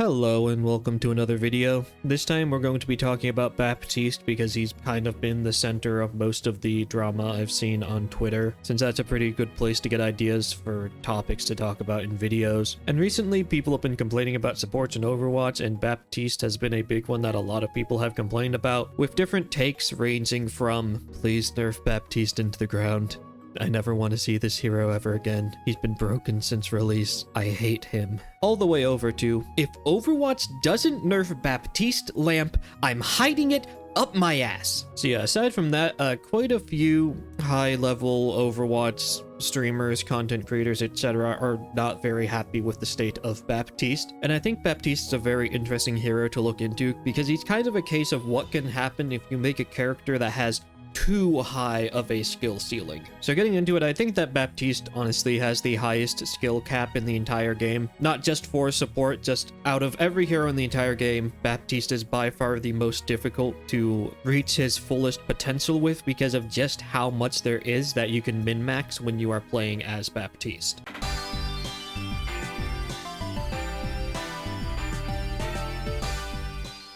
Hello and welcome to another video. This time we're going to be talking about Baptiste because he's kind of been the center of most of the drama I've seen on Twitter, since that's a pretty good place to get ideas for topics to talk about in videos. And recently people have been complaining about supports in Overwatch, and Baptiste has been a big one that a lot of people have complained about, with different takes ranging from "please nerf Baptiste into the ground," "I never want to see this hero ever again. He's been broken since release. I hate him," all the way over to "if Overwatch doesn't nerf Baptiste lamp, I'm hiding it up my ass." So yeah, aside from that, quite a few high-level Overwatch streamers, content creators, etc. are not very happy with the state of Baptiste. And I think Baptiste is a very interesting hero to look into because he's kind of a case of what can happen if you make a character that has too high of a skill ceiling. So getting into it, I think that Baptiste honestly has the highest skill cap in the entire game. Not just for support, just out of every hero in the entire game, Baptiste is by far the most difficult to reach his fullest potential with because of just how much there is that you can min-max when you are playing as Baptiste.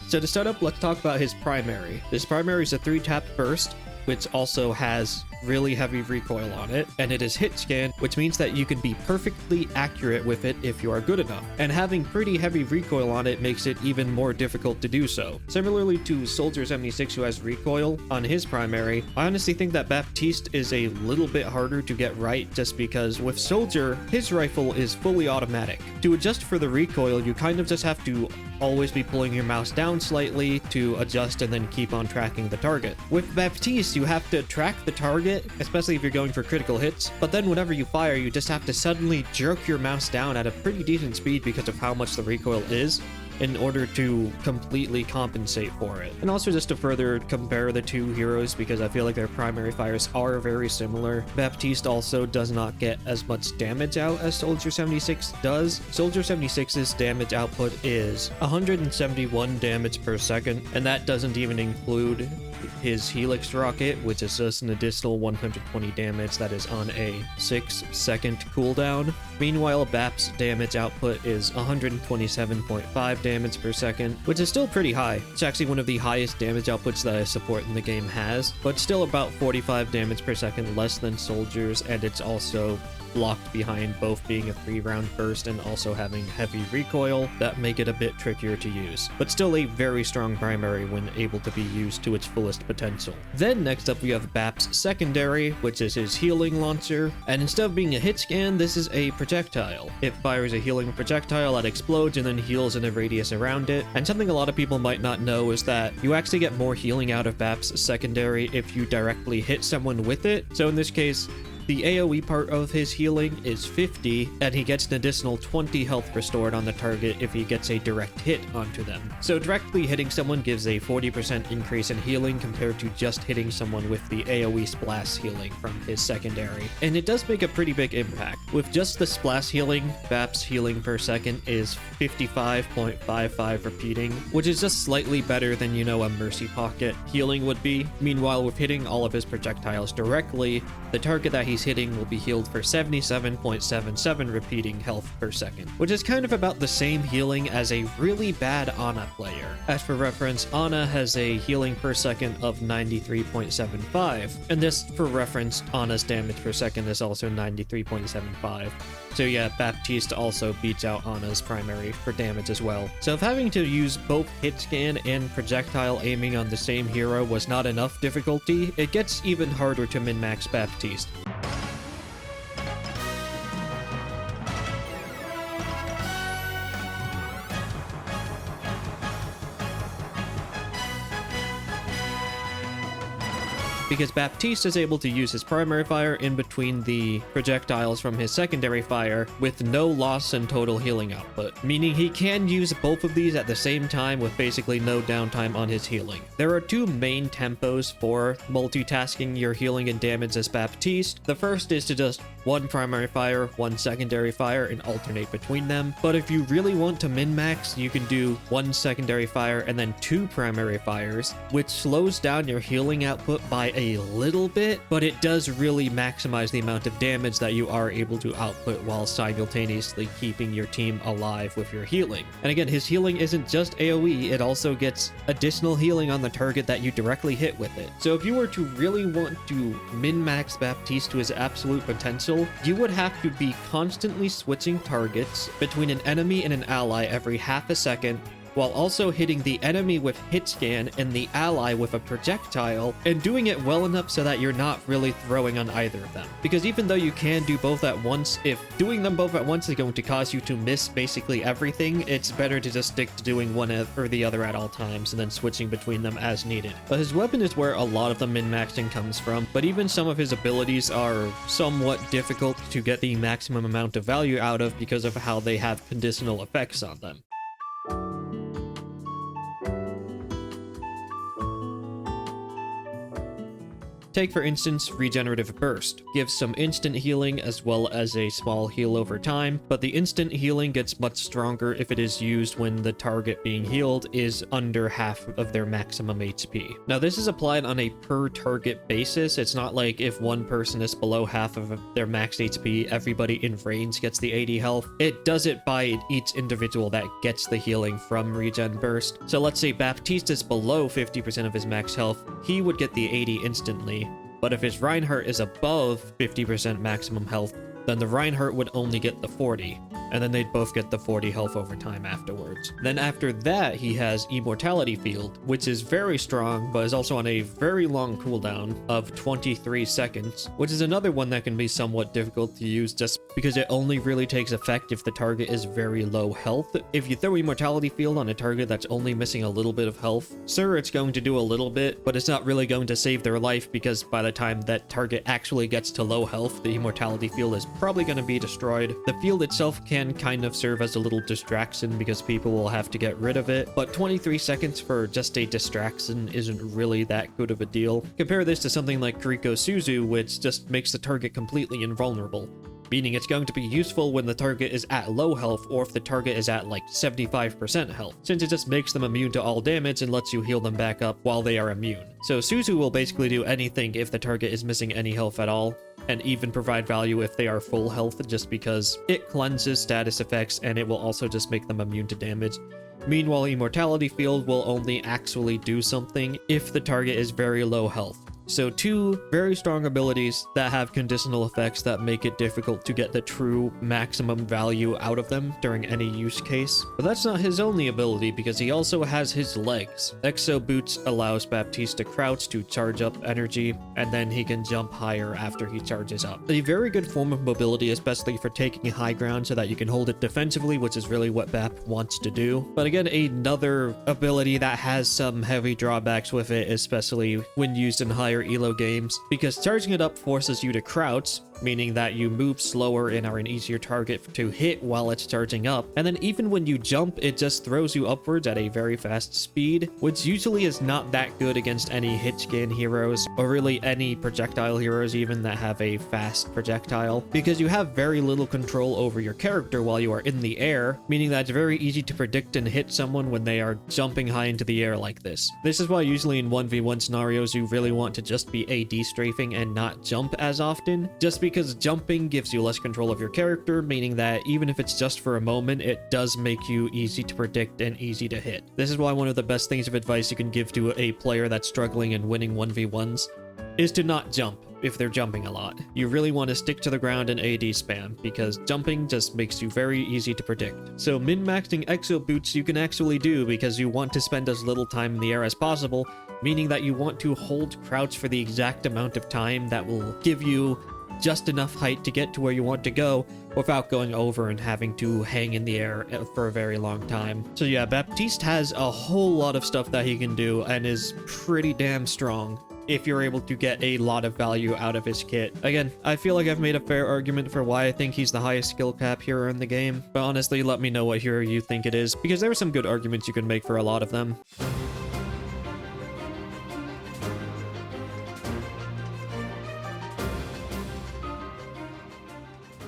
So to start up, let's talk about his primary. This primary is a 3-tap burst, which also has really heavy recoil on it, and it is hit scan, which means that you can be perfectly accurate with it if you are good enough. And having pretty heavy recoil on it makes it even more difficult to do so. Similarly to Soldier 76, who has recoil on his primary, I honestly think that Baptiste is a little bit harder to get right just because with Soldier, his rifle is fully automatic. To adjust for the recoil, you kind of just have to always be pulling your mouse down slightly to adjust and then keep on tracking the target. With Baptiste, you have to track the target, especially if you're going for critical hits, but then whenever you fire, you just have to suddenly jerk your mouse down at a pretty decent speed because of how much the recoil is, in order to completely compensate for it. And also just to further compare the two heroes, because I feel like their primary fires are very similar, Baptiste also does not get as much damage out as Soldier 76 does. Soldier 76's damage output is 171 damage per second, and that doesn't even include his Helix rocket, which is just an additional 120 damage that is on a 6-second cooldown. Meanwhile, Bap's damage output is 127.5 damage per second, which is still pretty high. It's actually one of the highest damage outputs that a support in the game has, but still about 45 damage per second less than Soldier's, and it's also blocked behind both being a 3-round burst and also having heavy recoil that make it a bit trickier to use, but still a very strong primary when able to be used to its fullest potential. Then next up we have Bap's secondary, which is his healing launcher, and instead of being a hit scan, this is a projectile. It fires a healing projectile that explodes and then heals in a radius around it, and something a lot of people might not know is that you actually get more healing out of Bap's secondary if you directly hit someone with it. So in this case, the AoE part of his healing is 50, and he gets an additional 20 health restored on the target if he gets a direct hit onto them. So directly hitting someone gives a 40% increase in healing compared to just hitting someone with the AoE splash healing from his secondary. And it does make a pretty big impact. With just the splash healing, Bap's healing per second is 55.55 repeating, which is just slightly better than, you know, a Mercy Pocket healing would be. Meanwhile, with hitting all of his projectiles directly, the target that he's hitting will be healed for 77.77 repeating health per second, which is kind of about the same healing as a really bad Ana player. As for reference, Ana has a healing per second of 93.75, and this, for reference, Ana's damage per second is also 93.75. So yeah, Baptiste also beats out Ana's primary for damage as well. So if having to use both hit scan and projectile aiming on the same hero was not enough difficulty, it gets even harder to min-max Baptiste. Because Baptiste is able to use his primary fire in between the projectiles from his secondary fire with no loss in total healing output, meaning he can use both of these at the same time with basically no downtime on his healing. There are two main tempos for multitasking your healing and damage as Baptiste. The first is to just one primary fire, one secondary fire, and alternate between them. But if you really want to min-max, you can do one secondary fire and then two primary fires, which slows down your healing output by a a little bit, but it does really maximize the amount of damage that you are able to output while simultaneously keeping your team alive with your healing. And again, his healing isn't just AoE, it also gets additional healing on the target that you directly hit with it. So if you were to really want to min-max Baptiste to his absolute potential, you would have to be constantly switching targets between an enemy and an ally every half a second, while also hitting the enemy with hit scan and the ally with a projectile, and doing it well enough so that you're not really throwing on either of them. Because even though you can do both at once, if doing them both at once is going to cause you to miss basically everything, it's better to just stick to doing one or the other at all times and then switching between them as needed. But his weapon is where a lot of the min-maxing comes from, but even some of his abilities are somewhat difficult to get the maximum amount of value out of because of how they have conditional effects on them. Take for instance Regenerative Burst. Gives some instant healing as well as a small heal over time, but the instant healing gets much stronger if it is used when the target being healed is under half of their maximum HP. Now this is applied on a per target basis. It's not like if one person is below half of their max HP, everybody in range gets the 80 health. It does it by each individual that gets the healing from Regen Burst. So let's say Baptiste is below 50% of his max health, he would get the 80 instantly. But if his Reinhardt is above 50% maximum health, then the Reinhardt would only get the 40, and then they'd both get the 40 health over time afterwards. Then after that, he has Immortality Field, which is very strong, but is also on a very long cooldown of 23 seconds, which is another one that can be somewhat difficult to use just because it only really takes effect if the target is very low health. If you throw Immortality Field on a target that's only missing a little bit of health, sure, it's going to do a little bit, but it's not really going to save their life because by the time that target actually gets to low health, the Immortality Field is probably going to be destroyed. The field itself can kind of serve as a little distraction because people will have to get rid of it, but 23 seconds for just a distraction isn't really that good of a deal. Compare this to something like KarQ Suzu, which just makes the target completely invulnerable, meaning it's going to be useful when the target is at low health or if the target is at like 75% health, since it just makes them immune to all damage and lets you heal them back up while they are immune. So Suzu will basically do anything if the target is missing any health at all, and even provide value if they are full health just because it cleanses status effects and it will also just make them immune to damage. Meanwhile, Immortality Field will only actually do something if the target is very low health. So two very strong abilities that have conditional effects that make it difficult to get the true maximum value out of them during any use case. But that's not his only ability because he also has his legs. Exo Boots allows Baptiste to crouch to charge up energy, and then he can jump higher after he charges up. A very good form of mobility, especially for taking high ground so that you can hold it defensively, which is really what Bap wants to do. But again, another ability that has some heavy drawbacks with it, especially when used in higher elo games, because charging it up forces you to crouch, meaning that you move slower and are an easier target to hit while it's charging up. And then even when you jump, it just throws you upwards at a very fast speed, which usually is not that good against any hit scan heroes, or really any projectile heroes even that have a fast projectile, because you have very little control over your character while you are in the air, meaning that it's very easy to predict and hit someone when they are jumping high into the air like this. This is why usually in 1v1 scenarios you really want to just be AD strafing and not jump as often, just because jumping gives you less control of your character, meaning that even if it's just for a moment, it does make you easy to predict and easy to hit. This is why one of the best things of advice you can give to a player that's struggling and winning 1v1s is to not jump if they're jumping a lot. You really want to stick to the ground and AD spam, because jumping just makes you very easy to predict. So min-maxing Exo Boots you can actually do because you want to spend as little time in the air as possible, meaning that you want to hold crouch for the exact amount of time that will give you just enough height to get to where you want to go without going over and having to hang in the air for a very long time. So yeah, Baptiste has a whole lot of stuff that he can do and is pretty damn strong if you're able to get a lot of value out of his kit. Again, I feel like I've made a fair argument for why I think he's the highest skill cap hero in the game, but honestly, let me know what hero you think it is, because there are some good arguments you can make for a lot of them.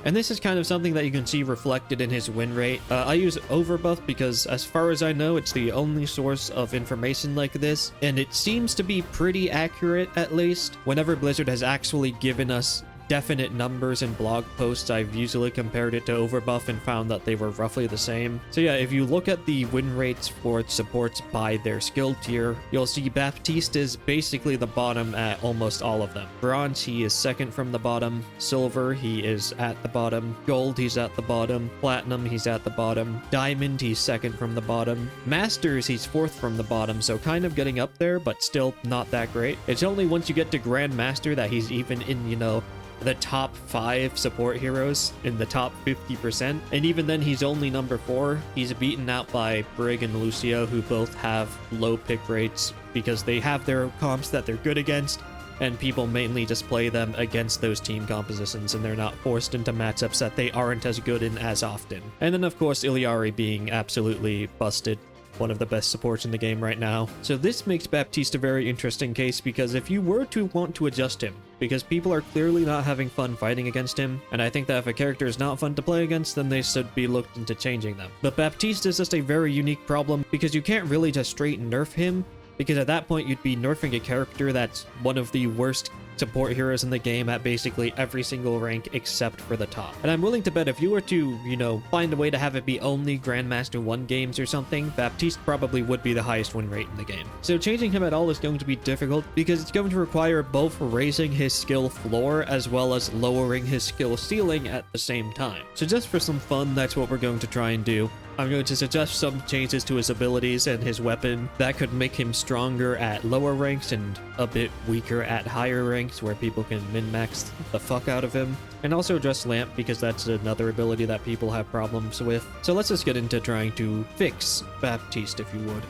And this is kind of something that you can see reflected in his win rate. I use Overbuff because as far as I know, it's the only source of information like this, and it seems to be pretty accurate at least. Whenever Blizzard has actually given us definite numbers in blog posts, I've usually compared it to Overbuff and found that they were roughly the same. So yeah, if you look at the win rates for supports by their skill tier, you'll see Baptiste is basically the bottom at almost all of them. Bronze, he is second from the bottom. Silver, he is at the bottom. Gold, he's at the bottom. Platinum, he's at the bottom. Diamond, he's second from the bottom. Masters, he's fourth from the bottom, so kind of getting up there, but still not that great. It's only once you get to Grandmaster that he's even in, you know, the top 5 support heroes in the top 50%, and even then he's only number 4. He's beaten out by Brig and Lucio, who both have low pick rates because they have their comps that they're good against, and people mainly just play them against those team compositions, and they're not forced into matchups that they aren't as good in as often. And then of course Illari being absolutely busted, one of the best supports in the game right now. So this makes Baptiste a very interesting case, because if you were to want to adjust him, because people are clearly not having fun fighting against him, and I think that if a character is not fun to play against, then they should be looked into changing them. But Baptiste is just a very unique problem, because you can't really just straight nerf him, because at that point you'd be nerfing a character that's one of the worst support heroes in the game at basically every single rank except for the top. And I'm willing to bet if you were to, you know, find a way to have it be only Grandmaster 1 games or something, Baptiste probably would be the highest win rate in the game. So changing him at all is going to be difficult, because it's going to require both raising his skill floor as well as lowering his skill ceiling at the same time. So just for some fun, that's what we're going to try and do. I'm going to suggest some changes to his abilities and his weapon that could make him stronger at lower ranks and a bit weaker at higher ranks, where people can min-max the fuck out of him. And also address Lamp, because that's another ability that people have problems with. So let's just get into trying to fix Baptiste, if you would.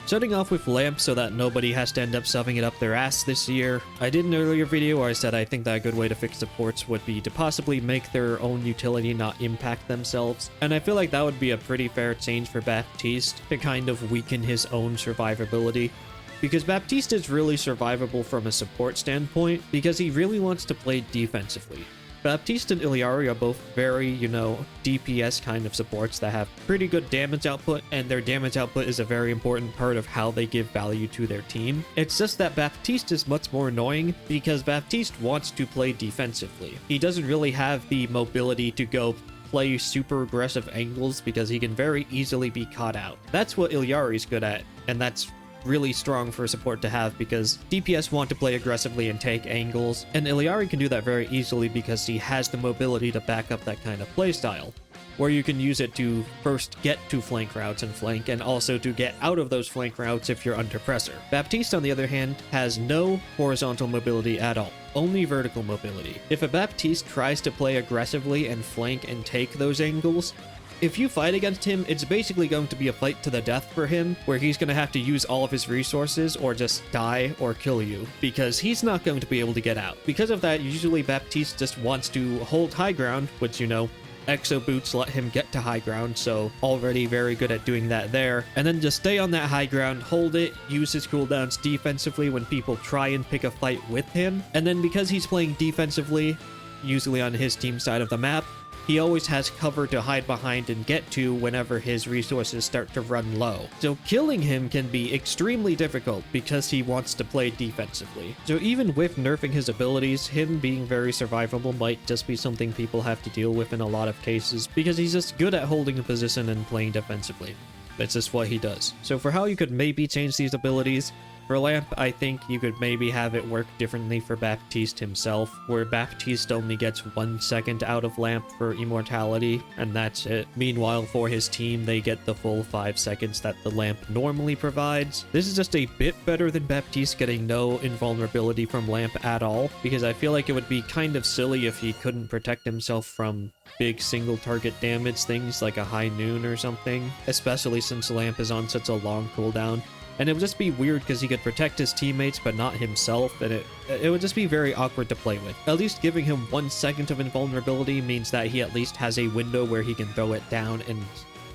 Starting off with Lamp so that nobody has to end up shoving it up their ass this year. I did an earlier video where I said I think that a good way to fix supports would be to possibly make their own utility not impact themselves. And I feel like that would be a pretty fair change for Baptiste to kind of weaken his own survivability. Because Baptiste is really survivable from a support standpoint, because he really wants to play defensively. Baptiste and Illari are both very, you know, DPS kind of supports that have pretty good damage output, and their damage output is a very important part of how they give value to their team. It's just that Baptiste is much more annoying because Baptiste wants to play defensively. He doesn't really have the mobility to go play super aggressive angles because he can very easily be caught out. That's what Illari's good at, and that's really strong for support to have, because DPS want to play aggressively and take angles, and Illari can do that very easily because he has the mobility to back up that kind of playstyle, where you can use it to first get to flank routes and flank, and also to get out of those flank routes if you're under pressure. Baptiste, on the other hand, has no horizontal mobility at all, only vertical mobility. If a Baptiste tries to play aggressively and flank and take those angles, if you fight against him, it's basically going to be a fight to the death for him, where he's going to have to use all of his resources or just die or kill you, because he's not going to be able to get out. Because of that, usually Baptiste just wants to hold high ground, which, you know, Exo Boots let him get to high ground, so already very good at doing that there. And then just stay on that high ground, hold it, use his cooldowns defensively when people try and pick a fight with him. And then because he's playing defensively, usually on his team side of the map, he always has cover to hide behind and get to whenever his resources start to run low. So killing him can be extremely difficult because he wants to play defensively. So even with nerfing his abilities, him being very survivable might just be something people have to deal with in a lot of cases, because he's just good at holding a position and playing defensively. That's just what he does. So for how you could maybe change these abilities, for Lamp, I think you could maybe have it work differently for Baptiste himself, where Baptiste only gets 1 second out of Lamp for immortality, and that's it. Meanwhile, for his team, they get the full 5 seconds that the Lamp normally provides. This is just a bit better than Baptiste getting no invulnerability from Lamp at all, because I feel like it would be kind of silly if he couldn't protect himself from big single target damage things like a high noon or something, especially since Lamp is on such a long cooldown. And it would just be weird because he could protect his teammates but not himself, and it would just be very awkward to play with. At least giving him 1 second of invulnerability means that he at least has a window where he can throw it down and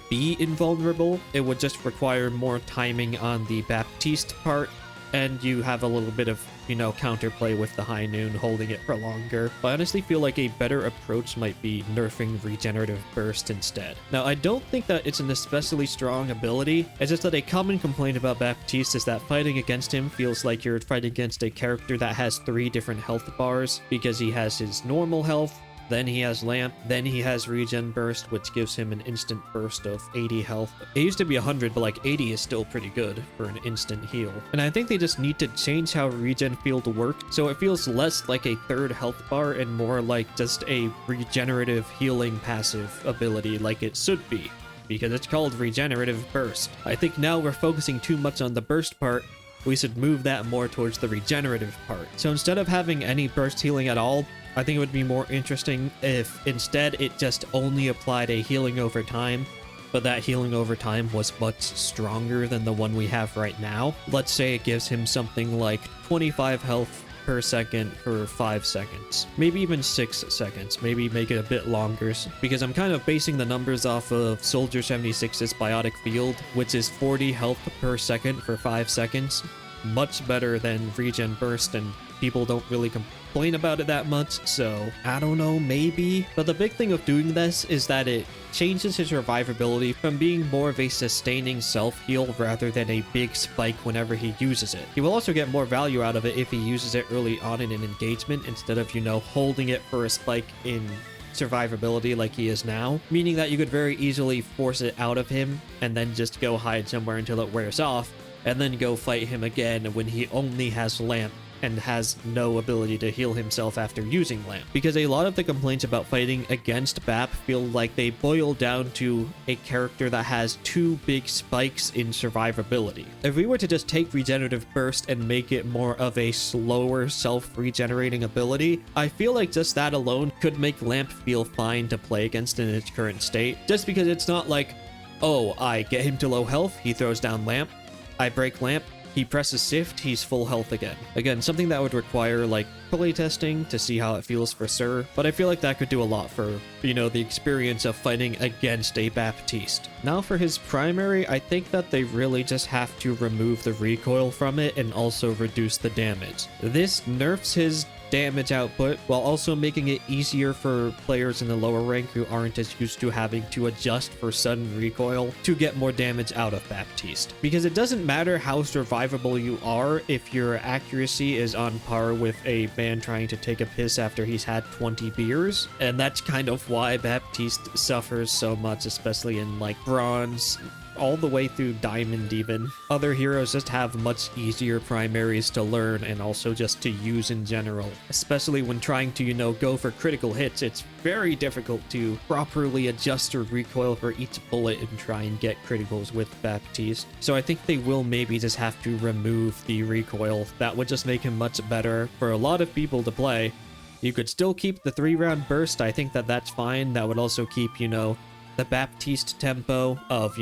be invulnerable. It would just require more timing on the Baptiste part, and you have a little bit of counterplay with the high noon, holding it for longer. But I honestly feel like a better approach might be nerfing regenerative burst instead. Now, I don't think that it's an especially strong ability. It's just that a common complaint about Baptiste is that fighting against him feels like you're fighting against a character that has 3 different health bars, because he has his normal health, then he has Lamp, then he has Regen Burst, which gives him an instant burst of 80 health. It used to be 100, but like 80 is still pretty good for an instant heal. And I think they just need to change how Regen Field works, so it feels less like a 3rd health bar and more like just a regenerative healing passive ability like it should be, because it's called Regenerative Burst. I think now we're focusing too much on the burst part. We should move that more towards the regenerative part. So instead of having any burst healing at all, I think it would be more interesting if instead it just only applied a healing over time, but that healing over time was much stronger than the one we have right now. Let's say it gives him something like 25 health per second for 5 seconds, maybe even 6 seconds, maybe make it a bit longer, because I'm kind of basing the numbers off of Soldier 76's Biotic Field, which is 40 health per second for 5 seconds. Much better than Regen Burst, and people don't really complain about it that much, so I don't know, maybe. But the big thing of doing this is that it changes his survivability from being more of a sustaining self-heal rather than a big spike whenever he uses it. He will also get more value out of it if he uses it early on in an engagement instead of, holding it for a spike in survivability like he is now, meaning that you could very easily force it out of him and then just go hide somewhere until it wears off, and then go fight him again when he only has Lamp and has no ability to heal himself after using Lamp. Because a lot of the complaints about fighting against Bap feel like they boil down to a character that has 2 big spikes in survivability. If we were to just take Regenerative Burst and make it more of a slower self-regenerating ability, I feel like just that alone could make Lamp feel fine to play against in its current state. Just because it's not like, oh, I get him to low health, he throws down Lamp, I break Lamp, he presses Sift, he's full health again. Again, something that would require like playtesting to see how it feels for Sir, but I feel like that could do a lot for, the experience of fighting against a Baptiste. Now for his primary, I think that they really just have to remove the recoil from it and also reduce the damage. This nerfs his damage output while also making it easier for players in the lower rank who aren't as used to having to adjust for sudden recoil to get more damage out of Baptiste. Because it doesn't matter how survivable you are if your accuracy is on par with a man trying to take a piss after he's had 20 beers, and that's kind of why Baptiste suffers so much, especially in like bronze, all the way through diamond even. Other heroes just have much easier primaries to learn and also just to use in general. Especially when trying to, go for critical hits, it's very difficult to properly adjust your recoil for each bullet and try and get criticals with Baptiste. So I think they will maybe just have to remove the recoil. That would just make him much better for a lot of people to play. You could still keep the 3-round burst, I think that that's fine. That would also keep, the Baptiste tempo of,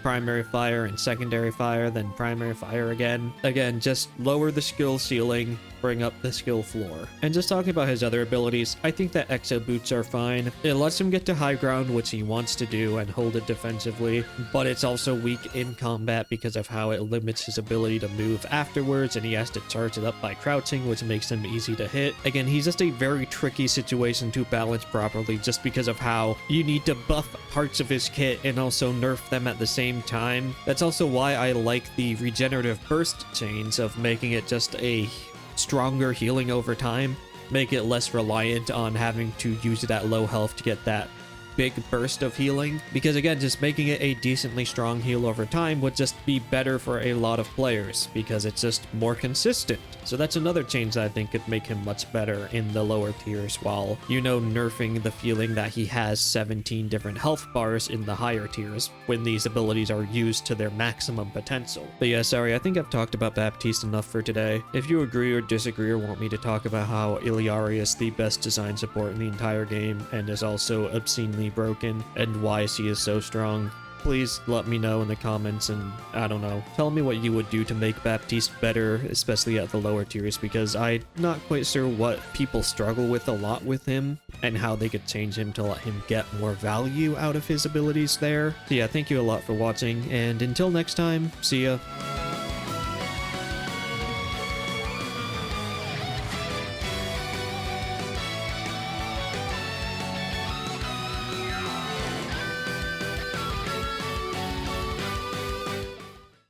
primary fire and secondary fire, then primary fire again. Again, just lower the skill ceiling, bring up the skill floor. And just talking about his other abilities, I think that Exo Boots are fine. It lets him get to high ground, which he wants to do, and hold it defensively, but it's also weak in combat because of how it limits his ability to move afterwards, and he has to charge it up by crouching, which makes him easy to hit. Again, he's just a very tricky situation to balance properly just because of how you need to buff parts of his kit and also nerf them at the same time. That's also why I like the regenerative burst chains of making it just a stronger healing over time, make it less reliant on having to use it at low health to get that big burst of healing, because again, just making it a decently strong heal over time would just be better for a lot of players because it's just more consistent. So that's another change that I think could make him much better in the lower tiers, while, nerfing the feeling that he has 17 different health bars in the higher tiers when these abilities are used to their maximum potential. But yeah, sorry, I think I've talked about Baptiste enough for today. If you agree or disagree or want me to talk about how Iliari is the best design support in the entire game and is also obscenely broken and why she is so strong, please let me know in the comments, and I don't know, tell me what you would do to make Baptiste better, especially at the lower tiers, because I'm not quite sure what people struggle with a lot with him and how they could change him to let him get more value out of his abilities there. So yeah, thank you a lot for watching, and until next time, see ya.